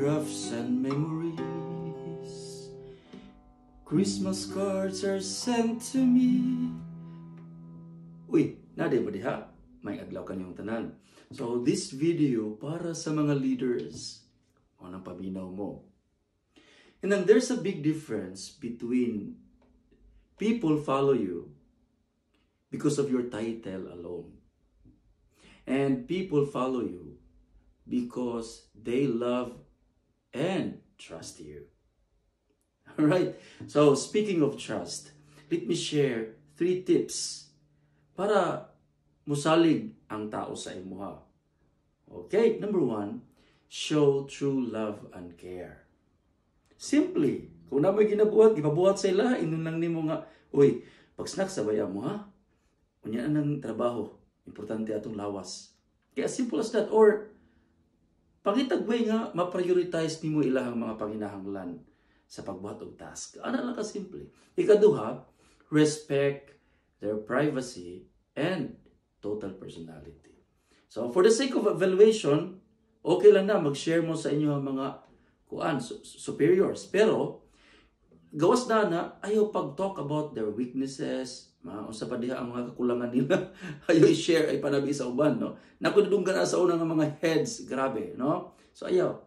Photographs and memories, Christmas cards are sent to me. Uy, nade ba diha? May adlaw kanyong tanan. So this video para sa mga leaders, anong paminaw mo? And then there's a big difference between people follow you because of your title alone, and people follow you because they love and trust you. Alright, so speaking of trust, let me share 3 tips para musalig ang tao sa imuha. Okay, number 1, show true love and care. Simply, kung na may gipabuhat sa ila, inunang nimo nga, uy, pag-snack sabay mo ha? Unya ng trabaho, importante atong lawas. Kaya simple as that. Or, pangitagway nga, ma-prioritize nimo ilahang mga panginahanglan sa pagbuhat og task. Ano lang ka simple. Ikaduha, respect their privacy and total personality. So, for the sake of evaluation, okay lang na mag-share mo sa inyo mga superiors. Pero, gawas na ayaw pag-talk about their weaknesses, unsa pa diha ang mga kakulangan nila, ayaw i-share ay panabi sa uban, no? Nakudunggan na sa unang mga heads, grabe, no? So ayaw.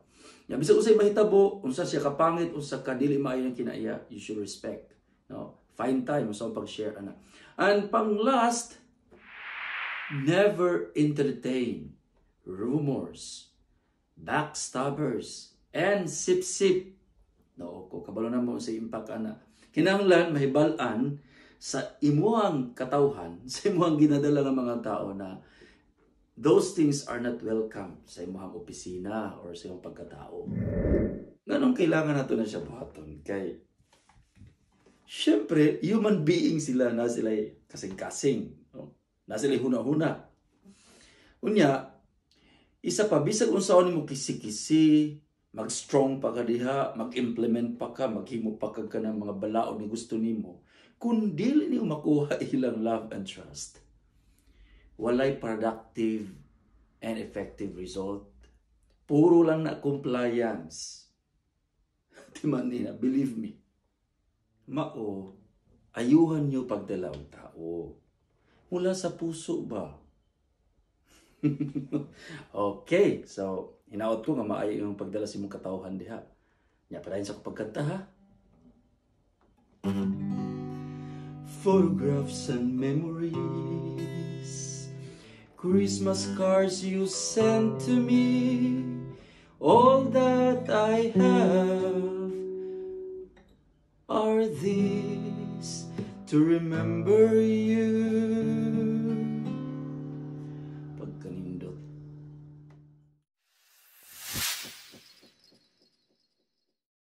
Ya bisag usay mahitabo, unsa siya kapangit, unsa ka dili maayo ang kinaiya, you should respect, no? Find time sa pag-share ana. And pang last, never entertain rumors, backstabbers, and sip-sip. No, ko kabalo na mo sa impact ana. Kinahanglan mahibal-an sa imuhang katawhan, sa imuhang ginadala ng mga tao na those things are not welcome sa imuhang opisina or sa imong pagkatao. Ganong kailangan nato na siya buhaton kay syempre human being sila, na sila kasing-kasing, no? Na sila huna-huna. Unya, isa pa bisag unsaon nimo kisi-kisi, mag-strong pa ka diha, mag-implement pa ka, maghimo pa ka ng mga balaod ni gusto nimo. Kung dili niyo makuha ilang love and trust, walay productive and effective result. Puro lang na compliance. Timan nila, believe me. Mao, ayuhan niyo pagdala ang tao. Mula sa puso ba? Okay, so hinaot ko nga maayo yung pagdala sa imong katawhan diha. Nya padayon sa pagkanta ha. Photographs and memories, Christmas cards you sent to me, all that I have are these to remember you. Pagkanindot